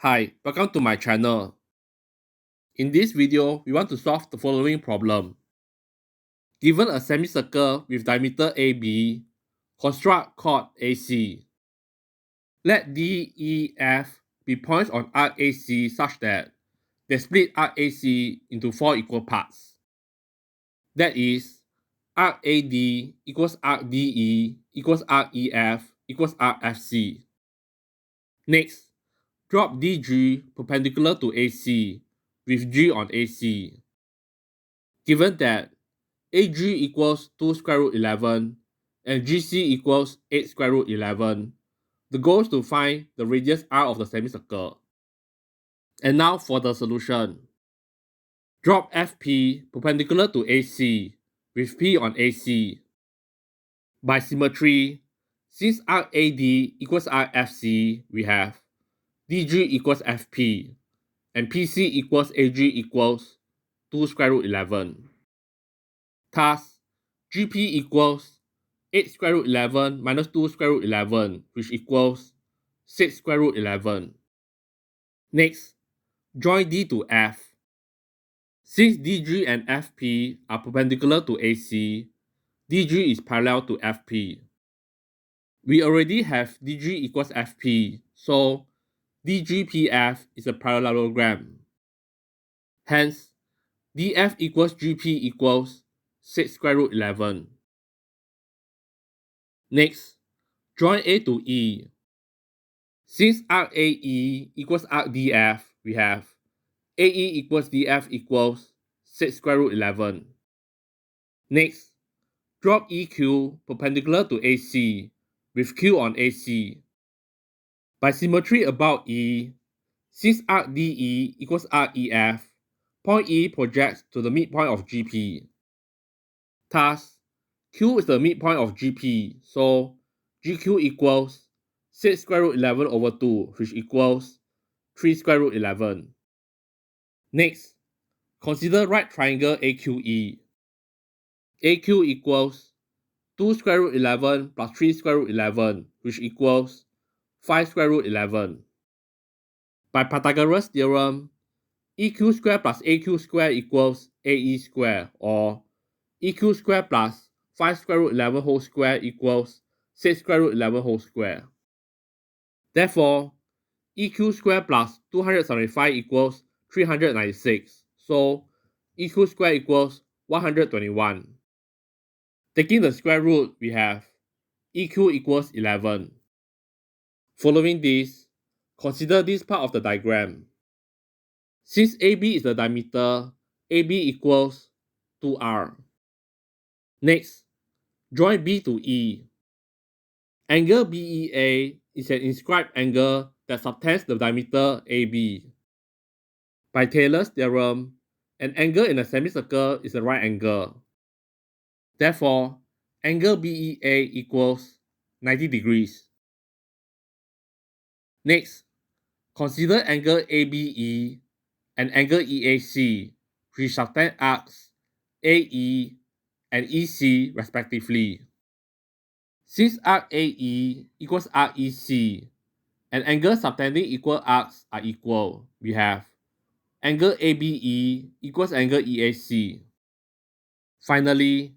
Hi, welcome to my channel. In this video, we want to solve the following problem. Given a semicircle with diameter AB, construct chord AC. Let D, E, F be points on arc AC such that they split arc AC into 4 equal parts. That is, arc AD equals arc DE equals arc EF equals arc FC. Next, drop DG perpendicular to AC with G on AC. Given that AG equals 2 square root 11 and GC equals 8 square root 11, the goal is to find the radius R of the semicircle. And now for the solution. Drop FP perpendicular to AC with P on AC. By symmetry, since arc AD equals arc FC, we have DG equals FP and PC equals AG equals 2 square root 11. Thus, GP equals 8 square root 11 minus 2 square root 11, which equals 6 square root 11. Next, join D to F. Since DG and FP are perpendicular to AC, DG is parallel to FP. We already have DG equals FP, so DGPF is a parallelogram. Hence, DF equals GP equals 6 square root 11. Next, join A to E. Since arc AE equals arc DF, we have AE equals DF equals 6 square root 11. Next, drop EQ perpendicular to AC with Q on AC. By symmetry about E, since arc DE equals arc EF, point E projects to the midpoint of GP. Thus, Q is the midpoint of GP, so GQ equals 6 square root 11 over 2, which equals 3 square root 11. Next, consider right triangle AQE. AQ equals 2 square root 11 plus 3 square root 11, which equals 5 square root 11. By Pythagoras theorem, EQ square plus AQ square equals AE square, or EQ square plus 5 square root 11 whole square equals 6 square root 11 whole square. Therefore, EQ square plus 275 equals 396. So, EQ square equals 121. Taking the square root, we have EQ equals 11. Following this, consider this part of the diagram. Since AB is the diameter, AB equals 2R. Next, join B to E. Angle BEA is an inscribed angle that subtends the diameter AB. By Thales' theorem, an angle in a semicircle is a right angle. Therefore, angle BEA equals 90 degrees. Next, consider angle ABE and angle EAC, which subtend arcs AE and EC respectively. Since arc AE equals arc EC and angle subtending equal arcs are equal, we have angle ABE equals angle EAC. Finally,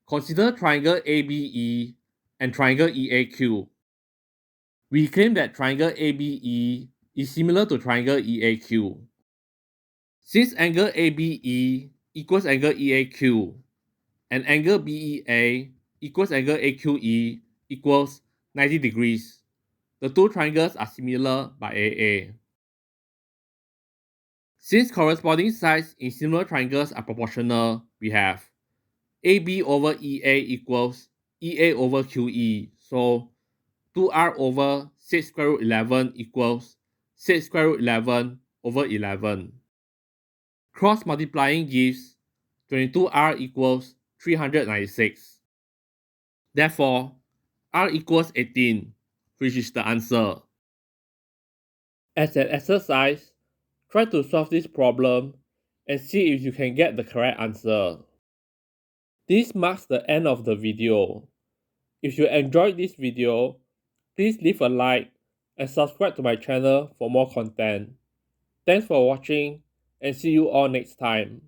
consider triangle ABE and triangle EAQ. We claim that triangle ABE is similar to triangle EAQ. Since angle ABE equals angle EAQ and angle BEA equals angle AQE equals 90 degrees, the two triangles are similar by AA. Since corresponding sides in similar triangles are proportional, we have AB over EA equals EA over QE, so 2R over 6 square root 11 equals 6 square root 11 over 11. Cross multiplying gives 22R equals 396. Therefore, R equals 18, which is the answer. As an exercise, try to solve this problem and see if you can get the correct answer. This marks the end of the video. If you enjoyed this video, please leave a like and subscribe to my channel for more content. Thanks for watching and see you all next time.